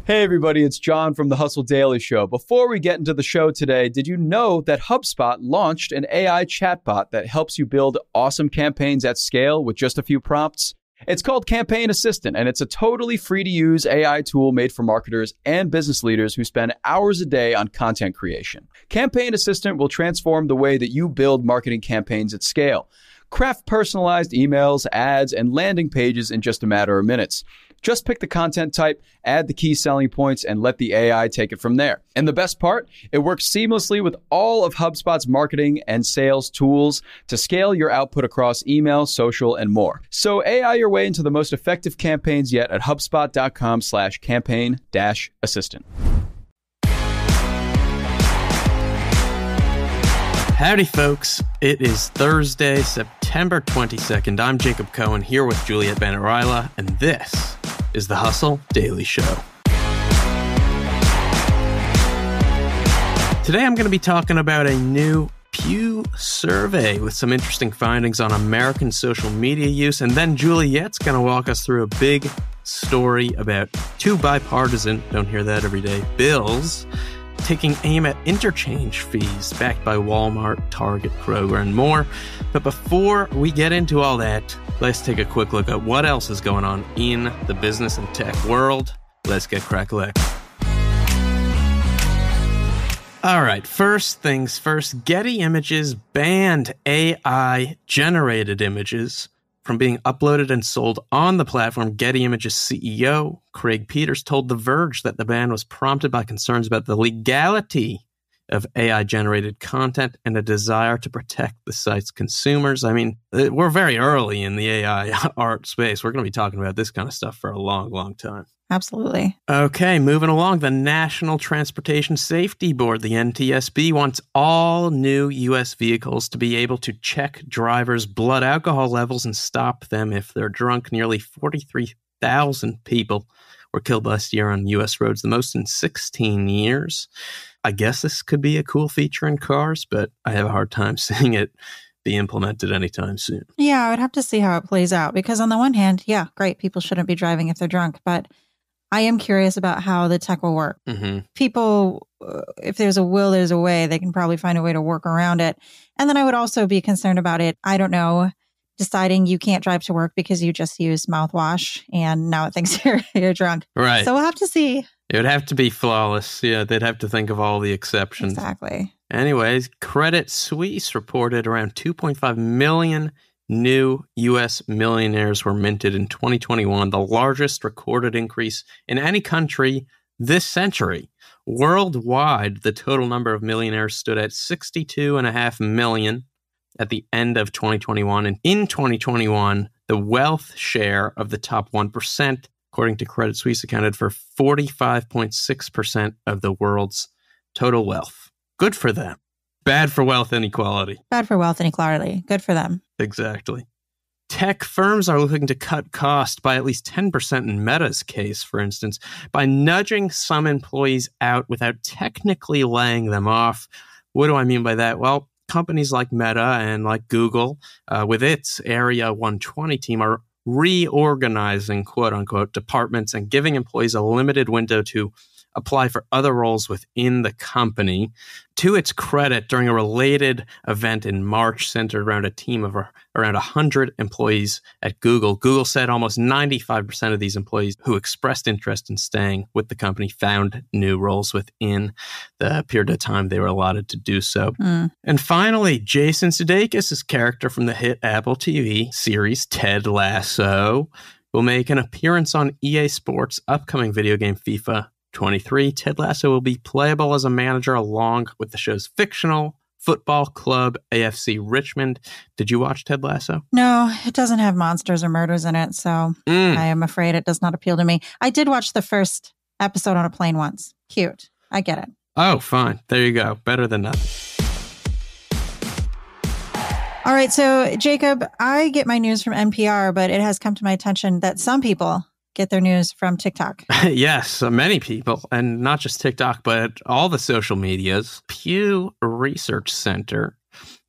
Hey everybody, it's John from the Hustle Daily Show. Before we get into the show today, did you know that HubSpot launched an AI chatbot that helps you build awesome campaigns at scale with just a few prompts? It's called Campaign Assistant, and it's a totally free-to-use AI tool made for marketers and business leaders who spend hours a day on content creation. Campaign Assistant will transform the way that you build marketing campaigns at scale. Craft personalized emails, ads, and landing pages in just a matter of minutes. Just pick the content type, add the key selling points, and let the AI take it from there. And the best part, it works seamlessly with all of HubSpot's marketing and sales tools to scale your output across email, social, and more. So AI your way into the most effective campaigns yet at HubSpot.com/campaign-assistant. Howdy, folks. It is Thursday, September 22nd. I'm Jacob Cohen here with Juliet, Bennett, Rylah, and this is the Hustle Daily Show. Today I'm going to be talking about a new Pew survey with some interesting findings on American social media use, and then Juliet's going to walk us through a big story about two bipartisan, don't hear that every day, bills taking aim at interchange fees backed by Walmart, Target, Kroger, and more. But before we get into all that, let's take a quick look at what else is going on in the business and tech world. Let's get crack-a-lack. All right, first things first, Getty Images banned AI-generated images from being uploaded and sold on the platform. Getty Images CEO Craig Peters told The Verge that the ban was prompted by concerns about the legality of AI-generated content and a desire to protect the site's consumers. I mean, we're very early in the AI art space. We're going to be talking about this kind of stuff for a long, long time. Absolutely. Okay, moving along. The National Transportation Safety Board, the NTSB, wants all new U.S. vehicles to be able to check drivers' blood alcohol levels and stop them if they're drunk. Nearly 43,000 people were killed last year on U.S. roads, the most in 16 years. I guess this could be a cool feature in cars, but I have a hard time seeing it be implemented anytime soon. Yeah, I would have to see how it plays out, because on the one hand, yeah, great, people shouldn't be driving if they're drunk, but I am curious about how the tech will work. Mm-hmm. People, if there's a will, there's a way. They can probably find a way to work around it. And then I would also be concerned about it, I don't know, deciding you can't drive to work because you just used mouthwash and now it thinks you're drunk. Right. So we'll have to see. It would have to be flawless. Yeah, they'd have to think of all the exceptions. Exactly. Anyways, Credit Suisse reported around 2.5 million new U.S. millionaires were minted in 2021, the largest recorded increase in any country this century. Worldwide, the total number of millionaires stood at 62.5 million at the end of 2021. And in 2021, the wealth share of the top 1%, according to Credit Suisse, accounted for 45.6% of the world's total wealth. Good for them. Bad for wealth inequality. Bad for wealth inequality. Good for them. Exactly. Tech firms are looking to cut costs by at least 10% in Meta's case, for instance, by nudging some employees out without technically laying them off. What do I mean by that? Well, companies like Meta and like Google, with its Area 120 team, are reorganizing, quote unquote, departments and giving employees a limited window to apply for other roles within the company. To its credit, during a related event in March centered around a team of around 100 employees at Google, Google said almost 95% of these employees who expressed interest in staying with the company found new roles within the period of time they were allotted to do so. And finally, Jason Sudeikis' character from the hit Apple TV series Ted Lasso will make an appearance on EA Sports' upcoming video game FIFA 23. Ted Lasso will be playable as a manager along with the show's fictional football club, AFC Richmond. Did you watch Ted Lasso? No, it doesn't have monsters or murders in it, so I am afraid it does not appeal to me. I did watch the first episode on a plane once. Cute. I get it. Oh, fine. There you go. Better than nothing. All right, so Jacob, I get my news from NPR, but it has come to my attention that some people get their news from TikTok. Yes, many people, and not just TikTok, but all the social medias. Pew Research Center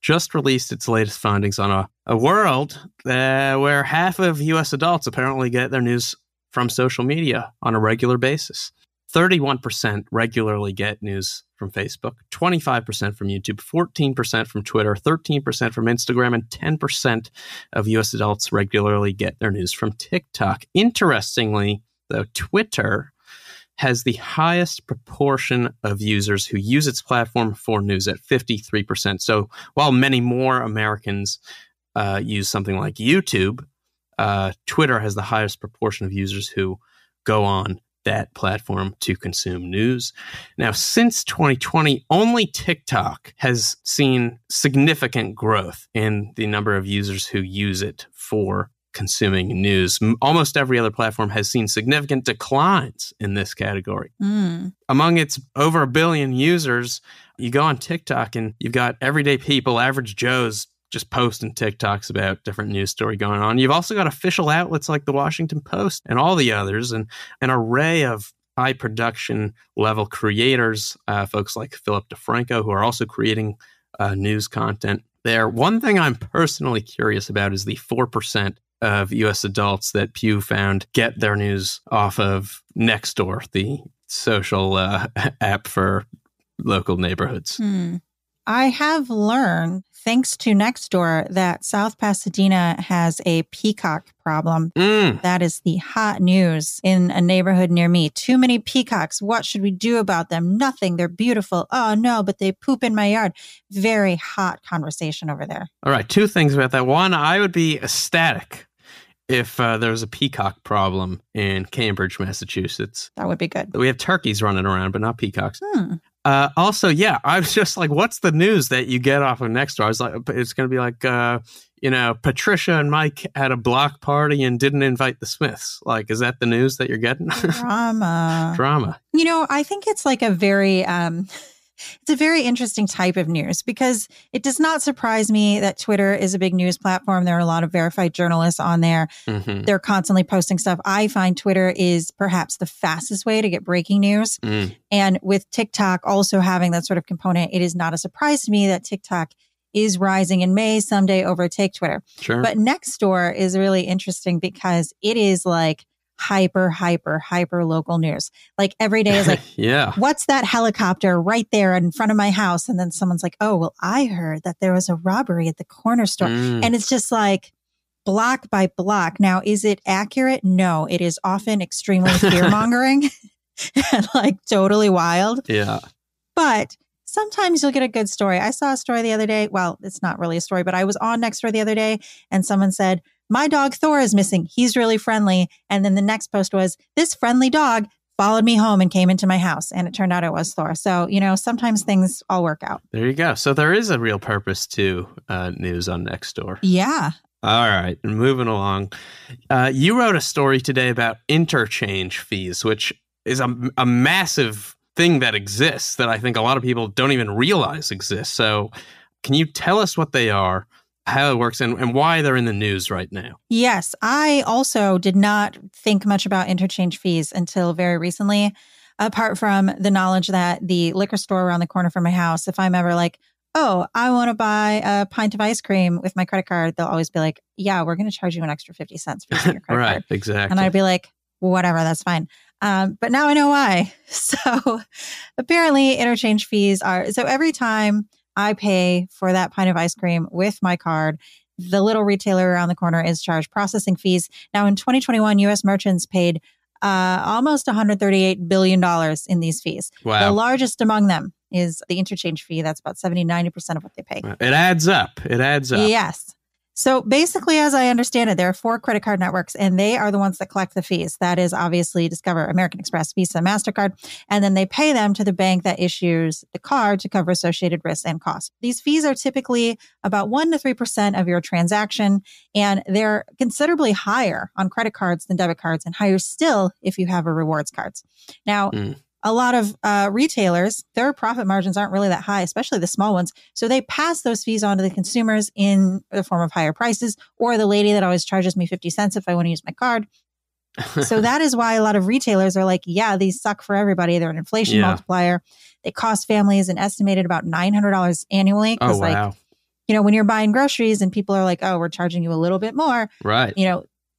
just released its latest findings on a world where half of U.S. adults apparently get their news from social media on a regular basis. 31% regularly get news from Facebook, 25% from YouTube, 14% from Twitter, 13% from Instagram, and 10% of US adults regularly get their news from TikTok. Interestingly, though, Twitter has the highest proportion of users who use its platform for news at 53%. So while many more Americans use something like YouTube, Twitter has the highest proportion of users who go on that platform to consume news. Now, since 2020, only TikTok has seen significant growth in the number of users who use it for consuming news. Almost every other platform has seen significant declines in this category. Among its over 1 billion users, you go on TikTok and you've got everyday people, average Joes, just posting TikToks about different news story going on. You've also got official outlets like the Washington Post and all the others, and an array of high production level creators, folks like Philip DeFranco, who are also creating news content there. One thing I'm personally curious about is the 4% of U.S. adults that Pew found get their news off of Nextdoor, the social app for local neighborhoods. I have learned, thanks to Nextdoor, that South Pasadena has a peacock problem. That is the hot news in a neighborhood near me. Too many peacocks. What should we do about them? Nothing. They're beautiful. Oh, no, but they poop in my yard. Very hot conversation over there. All right. 2 things about that. One, I would be ecstatic if there was a peacock problem in Cambridge, Massachusetts. That would be good. We have turkeys running around, but not peacocks. Also, yeah, I was just like, what's the news that you get off of Nextdoor? I was like, it's going to be like, Patricia and Mike had a block party and didn't invite the Smiths. Like, is that the news that you're getting? Drama. I think it's like a very interesting type of news, because it does not surprise me that Twitter is a big news platform. There are a lot of verified journalists on there. They're constantly posting stuff. I find Twitter is perhaps the fastest way to get breaking news. And with TikTok also having that sort of component, it is not a surprise to me that TikTok is rising and may someday overtake Twitter. Sure. But Nextdoor is really interesting because it is like hyper local news. Like every day is like, yeah, what's that helicopter right there in front of my house? And then someone's like, oh, well, I heard that there was a robbery at the corner store. And it's just like block by block. Now, is it accurate? No, it is often extremely fear mongering and like totally wild. Yeah. But sometimes you'll get a good story. I saw a story the other day. Well, it's not really a story, but I was on Nextdoor the other day and someone said, my dog Thor is missing. He's really friendly. And then the next post was, this friendly dog followed me home and came into my house. And it turned out it was Thor. So, sometimes things all work out. There you go. So there is a real purpose to news on Nextdoor. Yeah. All right. Moving along. You wrote a story today about interchange fees, which is a massive thing that exists that I think a lot of people don't even realize exists. So can you tell us what they are, how it works, and why they're in the news right now? Yes, I also did not think much about interchange fees until very recently, apart from the knowledge that the liquor store around the corner from my house, if I'm ever like, oh, I want to buy a pint of ice cream with my credit card, they'll always be like, yeah, we're going to charge you an extra 50 cents for using your credit right, card. Exactly. And I'd be like, whatever, that's fine. But now I know why. So apparently interchange fees are, so every time I pay for that pint of ice cream with my card, the little retailer around the corner is charged processing fees. Now in 2021, U.S. merchants paid almost $138 billion in these fees. Wow. The largest among them is the interchange fee. That's about 90% of what they pay. It adds up. Yes. So basically, as I understand it, there are 4 credit card networks, and they are the ones that collect the fees. That is obviously Discover, American Express, Visa, MasterCard, and then they pay them to the bank that issues the card to cover associated risks and costs. These fees are typically about 1% to 3% of your transaction, and they're considerably higher on credit cards than debit cards, and higher still if you have a rewards cards. Now, a lot of retailers, their profit margins aren't really that high, especially the small ones. So they pass those fees on to the consumers in the form of higher prices, or the lady that always charges me 50 cents if I want to use my card. So that is why a lot of retailers are like, yeah, these suck for everybody. They're an inflation multiplier. They cost families an estimated about $900 annually. Oh, wow. When you're buying groceries and people are like, oh, we're charging you a little bit more. Right.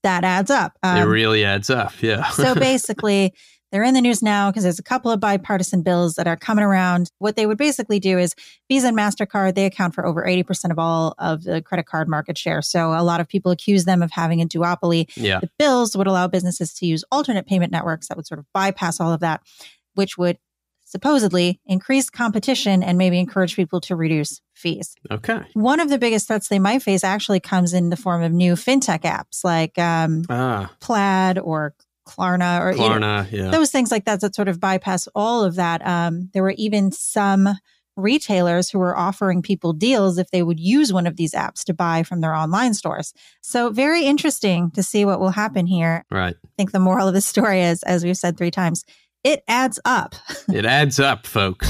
That adds up. It really adds up. Yeah. So basically, They're in the news now because there's a couple of bipartisan bills that are coming around. What they would basically do is Visa and MasterCard, they account for over 80% of all of the credit card market share. So a lot of people accuse them of having a duopoly. Yeah. The bills would allow businesses to use alternate payment networks that would sort of bypass all of that, which would supposedly increase competition and maybe encourage people to reduce fees. Okay. One of the biggest threats they might face actually comes in the form of new fintech apps like Plaid or Klarna or those things like that sort of bypass all of that. There were even some retailers who were offering people deals if they would use one of these apps to buy from their online stores. So very interesting to see what will happen here. Right. I think the moral of the story is, as we've said 3 times, it adds up. It adds up, folks.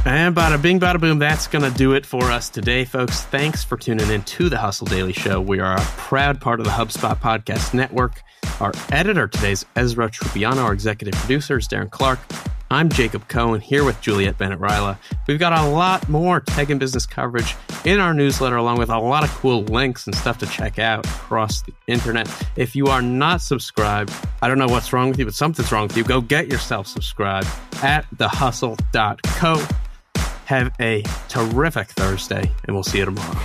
And bada bing, bada boom, that's going to do it for us today, folks. Thanks for tuning in to the Hustle Daily Show. We are a proud part of the HubSpot Podcast Network. Our editor today is Ezra Trupiano. Our executive producer is Darren Clark. I'm Jacob Cohen, here with Juliet, Bennett, Rylah. We've got a lot more tech and business coverage in our newsletter, along with a lot of cool links and stuff to check out across the internet. If you are not subscribed, I don't know what's wrong with you, but something's wrong with you. Go get yourself subscribed at thehustle.co. Have a terrific Thursday, and we'll see you tomorrow.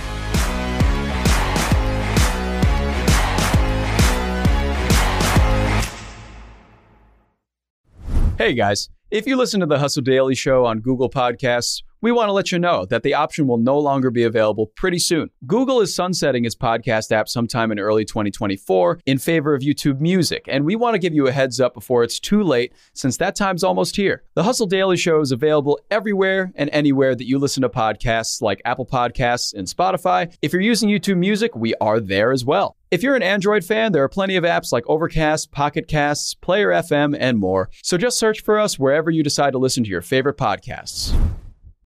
Hey guys, if you listen to the Hustle Daily Show on Google Podcasts, we want to let you know that the option will no longer be available pretty soon. Google is sunsetting its podcast app sometime in early 2024 in favor of YouTube Music, and we want to give you a heads up before it's too late, since that time's almost here. The Hustle Daily Show is available everywhere and anywhere that you listen to podcasts, like Apple Podcasts and Spotify. If you're using YouTube Music, we are there as well. If you're an Android fan, there are plenty of apps like Overcast, Pocket Casts, Player FM, and more. So just search for us wherever you decide to listen to your favorite podcasts.